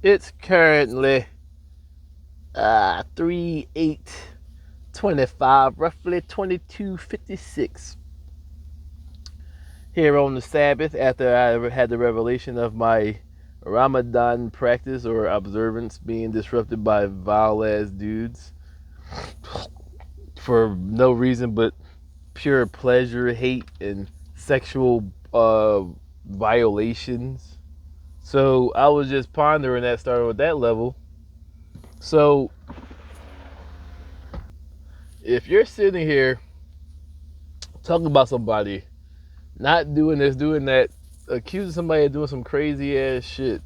It's currently 3/8/25, roughly 22:56 here on the Sabbath after I had the revelation of my Ramadan practice or observance being disrupted by vile ass dudes for no reason but pure pleasure, hate, and sexual violations. So I was just pondering that, starting with that level. So if you're sitting here talking about somebody not doing this, doing that, accusing somebody of doing some crazy ass shit,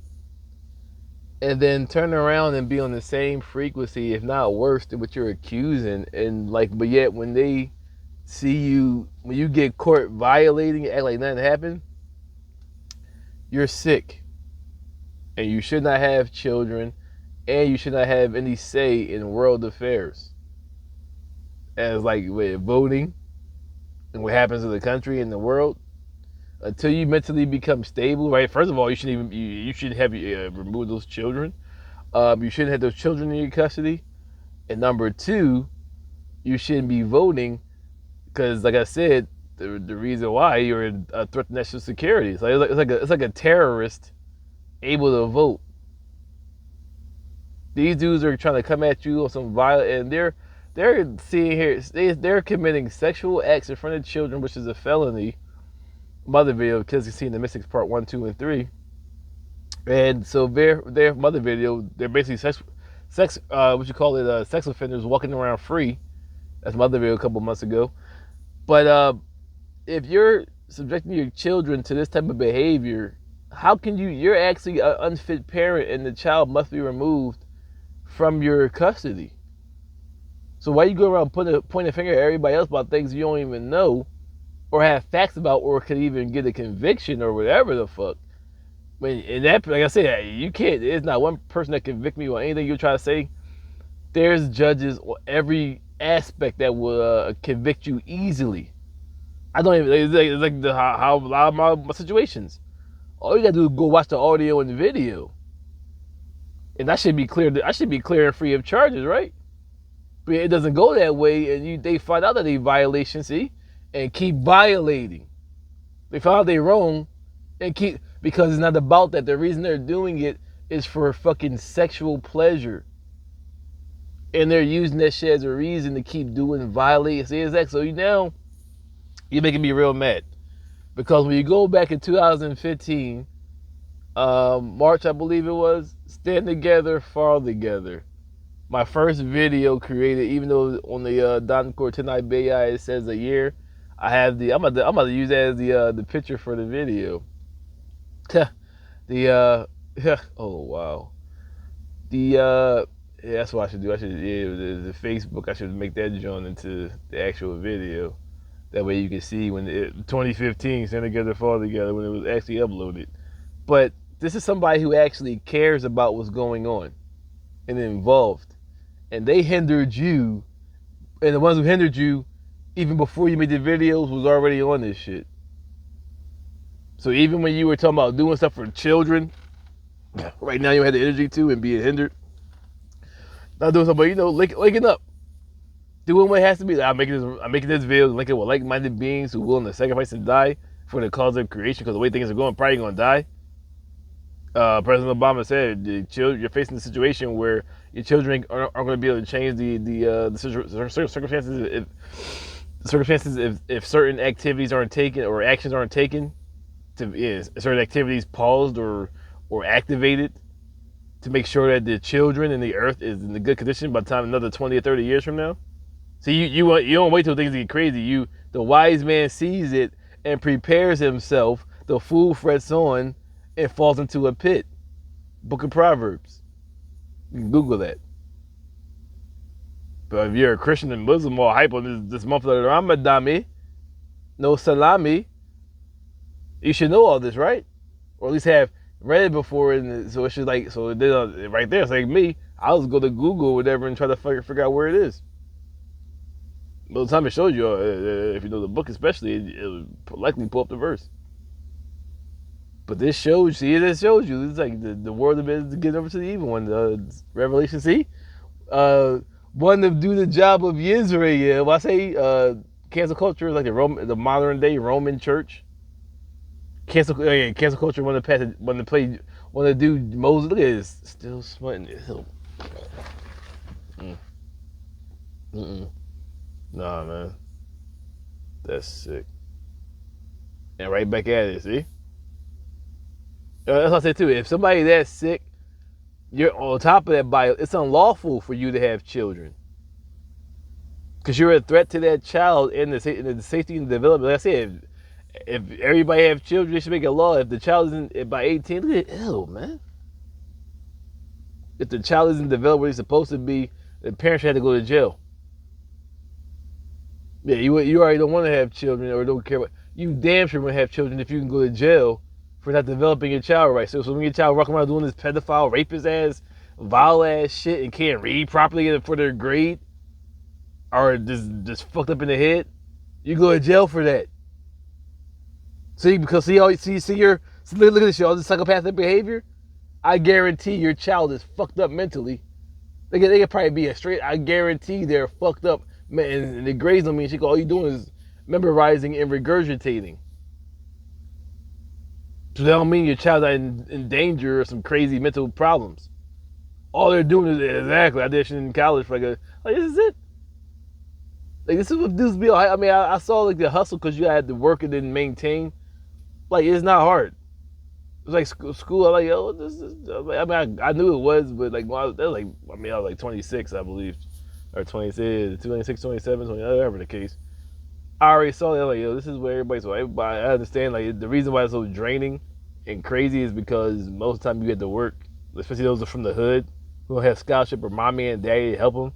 and then turn around and be on the same frequency, if not worse, than what you're accusing, and like, but yet when they see you, when you get caught violating, act like nothing happened, you're sick, and you should not have children, and you should not have any say in world affairs, as like with voting and what happens in the country and the world. Until you mentally become stable, right? First of all, you shouldn't even you shouldn't have remove those children. You shouldn't have those children in your custody. And number two, you shouldn't be voting because, like I said, the reason why you're a threat to national security. It's like a terrorist able to vote. These dudes are trying to come at you on some violent, and they're seeing here they're committing sexual acts in front of children, which is a felony. Mother video, because you've seen the Mystics Part 1, 2, and 3. And so their mother video, they're basically what you call it, sex offenders walking around free. That's mother video a couple months ago. But if you're subjecting your children to this type of behavior, how can you're actually an unfit parent and the child must be removed from your custody. So why you go around pointing a finger at everybody else about things you don't even know or have facts about or could even get a conviction or whatever the fuck? When in that, like I said, you can't. There's not one person that convict me on anything you try to say. There's judges on every aspect that will convict you easily. I don't even. It's like how a lot of my situations. All you gotta do is go watch the audio and the video, and that should be clear. I should be clear and free of charges, right? But it doesn't go that way, and they find out that they violation, see, and keep violating. They find out they wrong, and keep, because it's not about that. The reason they're doing it is for fucking sexual pleasure, and they're using that shit as a reason to keep doing violate. See, exactly. So you're making me real mad because when you go back in 2015, March I believe it was, stand together, fall together. My first video created, even though on the Don Cortenay Bay it says a year, I have I'm about to use that as the picture for the video. the oh wow. The yeah, that's what I should do. I should the Facebook. I should make that join into the actual video. That way you can see when 2015 stand together, fall together when it was actually uploaded. But this is somebody who actually cares about what's going on and involved, and they hindered you, and the ones who hindered you, even before you made the videos, was already on this shit. So even when you were talking about doing stuff for children, right now you had the energy to and being hindered. Not doing something, but linking up, doing what has to be. I'm making this video, linking with like-minded beings who are willing to sacrifice and die for the cause of creation. Because the way things are going, probably gonna die. President Obama said you're facing a situation where your children aren't going to be able to change the circumstances if certain activities aren't taken or actions aren't taken, to certain activities paused or activated to make sure that the children and the earth is in a good condition by the time another 20 or 30 years from now. So you don't wait till things get crazy. The wise man sees it and prepares himself. The fool frets on and falls into a pit. Book of Proverbs. You can Google that. But if you're a Christian and Muslim or hype on this month of the Ramadan, no salami, you should know all this, right? Or at least have read it before. And so it should right there. It's like me. I'll just go to Google or whatever and try to figure out where it is. By the time it shows you, if you know the book especially, it will likely pull up the verse. But this shows, see, this shows you. It's like the world of it is getting over to the evil one. Revelation, see? Uh, One to do the job of Israel. When I say cancel culture is like the modern day Roman church. Cancel culture want to do Moses. Look at this, still smutting it. Mm, mm-mm. Nah, man, that's sick. And right back at it. See, that's what I said too. If somebody that's sick, you're on top of that. It's unlawful for you to have children because you're a threat to that child and the safety and development. Like I said, if everybody have children, they should make a law. If the child isn't by 18, look at it. Ew, man. If the child isn't developed where he's supposed to be, the parents should have to go to jail. Yeah, you already don't want to have children or don't care. You damn sure want to have children if you can go to jail for not developing your child right. So when your child walking around doing this pedophile, rapist ass, vile ass shit and can't read properly for their grade, or just fucked up in the head, you go to jail for that. See, because look at this shit, all this psychopathic behavior. I guarantee your child is fucked up mentally. They could probably be I guarantee they're fucked up. Man, and the grades don't mean shit. All you doing is memorizing and regurgitating. So that don't mean your child's not in danger or some crazy mental problems. All they're doing is exactly auditioning in college for like this is it. Like this is what dudes be. I mean, I saw like the hustle because you had to work and then maintain. Like it's not hard. It was like school. I'm like, yo, this is. I mean, I knew it was, but like, I was like 26, I believe, or 26, 26, 27, whatever the case. I already saw that. Like, yo, this is where everybody's. So everybody, I understand. Like, the reason why it's so draining and crazy is because most of the time you get to work, especially those are from the hood who don't have scholarship or mommy and daddy to help them.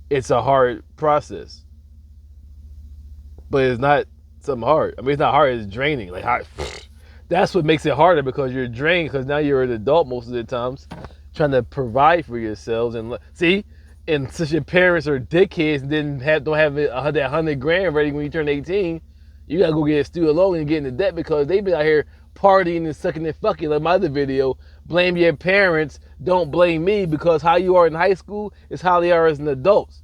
It's a hard process, but it's not something hard. I mean, it's not hard. It's draining. Like, that's what makes it harder because you're drained because now you're an adult most of the times trying to provide for yourselves. And see, and since your parents are dickheads and don't have that 100 grand ready when you turn 18, you gotta go get a student loan and get into debt because they be out here partying and sucking and fucking. Like my other video, blame your parents, don't blame me, because how you are in high school is how they are as an adult.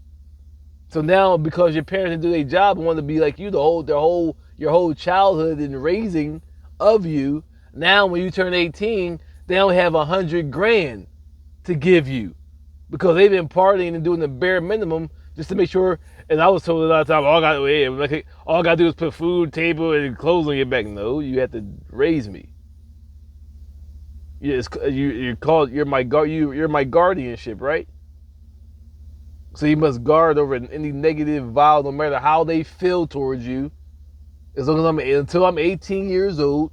So now because your parents didn't do their job and want to be like you your whole childhood and raising of you, now when you turn 18, they only have 100 grand to give you because they've been partying and doing the bare minimum just to make sure. And I was told a lot of times, all I gotta do is put food, table, and clothes on your back. No, you have to raise me. You're my guardianship, right? So you must guard over any negative vibe, no matter how they feel towards you. As long as until I'm 18 years old,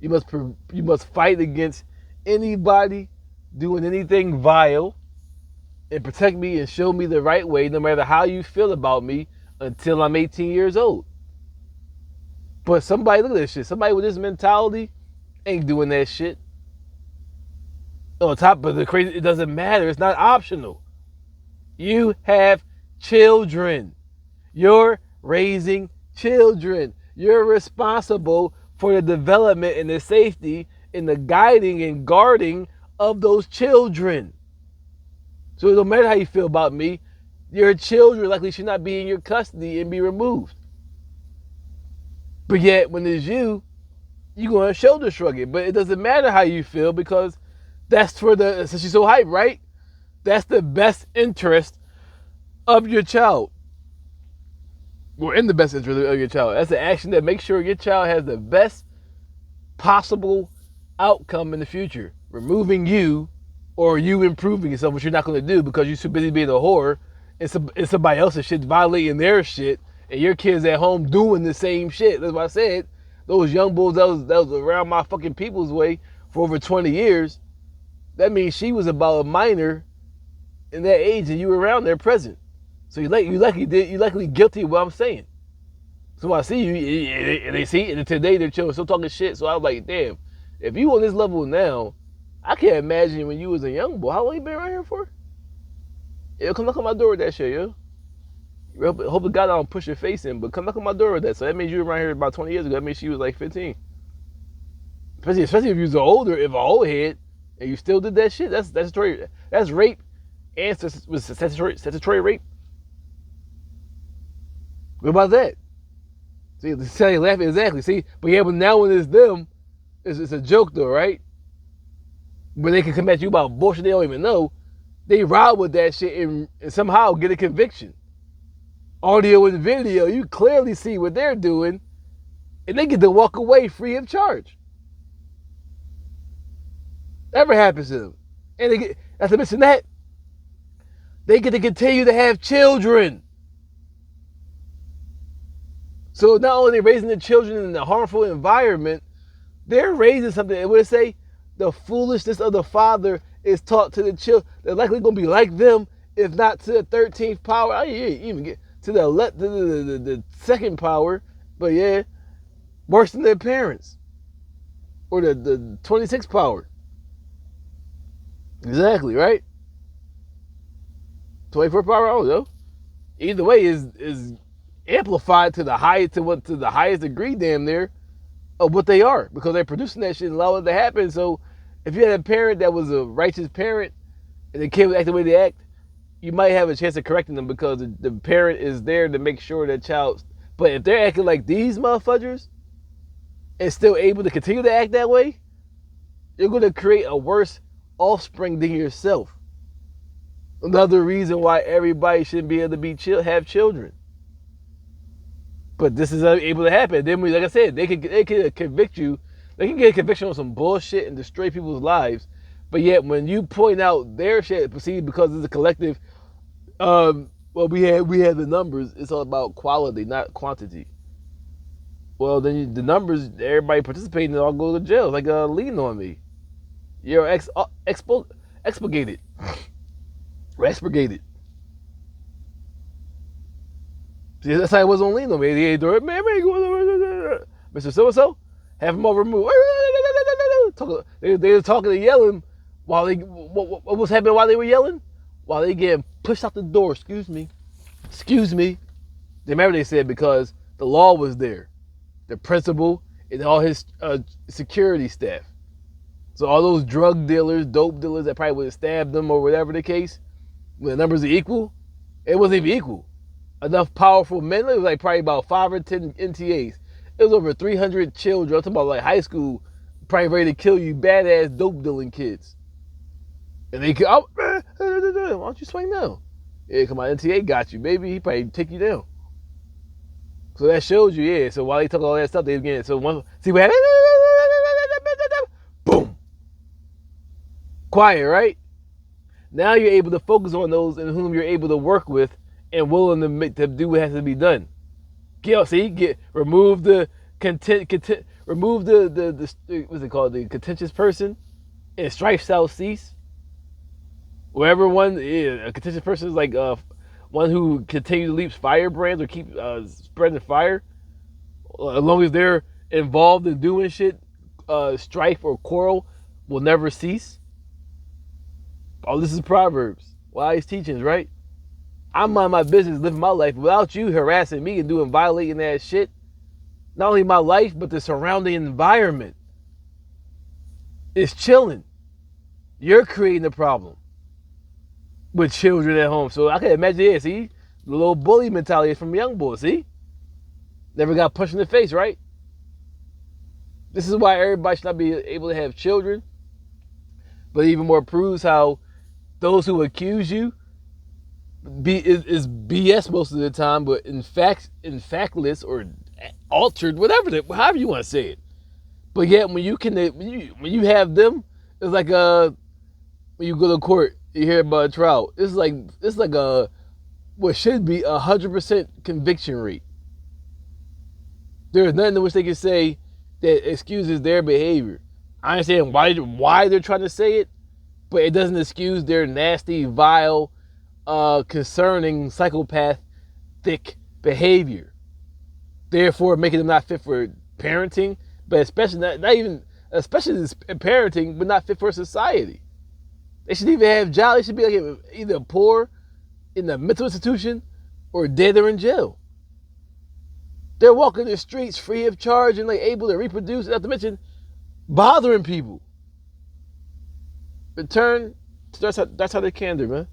you must fight against anybody doing anything vile and protect me and show me the right way, no matter how you feel about me, until I'm 18 years old. But somebody, look at this shit. Somebody with this mentality ain't doing that shit. On top of the crazy, it doesn't matter. It's not optional. You have children. You're raising children. You're responsible for the development and the safety and the guiding and guarding of those children. So it don't matter how you feel about me, your children likely should not be in your custody and be removed. But yet, when it's you're going to shoulder shrug it. But it doesn't matter how you feel because that's since you're so hyped, right? That's the best interest of your child. Or in the best interest of your child. That's the action that makes sure your child has the best possible outcome in the future. Removing you or you improving yourself, which you're not going to do because you're too busy being a whore and somebody else's shit, violating their shit, and your kids at home doing the same shit. That's what I said. Those young bulls that was around my fucking people's way for over 20 years, that means she was about a minor in that age and you were around there present. So you likely guilty of what I'm saying. So I see you, and they see, and today they're children still talking shit. So I was like, damn, if you on this level now, I can't imagine when you was a young boy. How long you been around here for? Yo, come knock on my door with that shit, yo. Hope to God I don't push your face in, but come knock on my door with that. So that means you were around here about 20 years ago. That means she was like 15. Especially if you was older, if an old head, and you still did that shit. That's statutory. That's rape, and was statutory rape. What about that? See, the laughing exactly. See, but yeah, but now when it's them, it's a joke though, right? When they can come at you about bullshit they don't even know, they ride with that shit and somehow get a conviction. Audio and video, you clearly see what they're doing, and they get to walk away free of charge. Never happens to them. And they get, not to mention that, they get to continue to have children. So not only are they raising the children in a harmful environment, they're raising something. It would say the foolishness of the father is taught to the children. They're likely going to be like them, if not to the 13th power. I didn't even get to the second power, but yeah, worse than their parents. Or the 26th power. Exactly, right? 24th power, I don't know. Either way is amplified to the highest degree, damn near, of what they are, because they're producing that shit and allowing it to happen. So if you had a parent that was a righteous parent and the kid would act the way they act, you might have a chance of correcting them, because the parent is there to make sure that child. But if they're acting like these motherfuckers and still able to continue to act that way, you're going to create a worse offspring than yourself. Another reason why everybody shouldn't be able to have children. But this is able to happen. Then, like I said, they can convict you. They can get a conviction on some bullshit and destroy people's lives. But yet, when you point out their shit, proceed because it's a collective. Well, we had the numbers. It's all about quality, not quantity. Well, then the numbers, everybody participating, all go to jail. Like lean on me. You're expurgated. Expurgated. See, that's how it was on Lean on me. Mr. So-and-so, have him all removed. They were talking and yelling while what was happening while they were yelling? While they getting pushed out the door. Excuse me. Remember they said because the law was there. The principal and all his security staff. So all those drug dealers, dope dealers that probably would have stabbed them or whatever the case, when the numbers are equal, it wasn't even equal. Enough powerful men, it was like probably about 5 or 10 NTAs. It was over 300 children. I'm talking about like high school, probably ready to kill you, badass dope dealing kids. And they could, why don't you swing now? Yeah, come on, NTA got you, baby. He probably take you down. So that shows you, yeah. So while they took all that stuff, they was getting, so one, see what happened? Boom. Quiet, right? Now you're able to focus on those in whom you're able to work with and willing to do what has to be done. Remove the remove the what's it called, the contentious person, and strife shall cease. Wherever a contentious person is like one who continually leaps firebrands or keep spreading fire, as long as they're involved in doing shit, strife or quarrel will never cease. Oh, this is Proverbs. Wise teachings, right? I mind my business, living my life without you harassing me and violating that shit. Not only my life, but the surrounding environment is chilling. You're creating the problem with children at home. So I can imagine, see, the little bully mentality is from young boys, see? Never got punched in the face, right? This is why everybody should not be able to have children. But even more proves how those who accuse you is BS most of the time, but in factless or altered, however you want to say it. But yet when you have them, it's like when you go to court, you hear about a trial. It's like what should be 100% conviction rate. There's nothing in which they can say that excuses their behavior. I understand why they're trying to say it, but it doesn't excuse their nasty, vile, concerning psychopathic behavior. Therefore, making them not fit for parenting, but especially parenting, but not fit for society. They should even have jobs. They should be like either poor in a mental institution or dead or in jail. They're walking the streets free of charge and like able to reproduce. Not to mention, bothering people. Return. That's how they can do, man.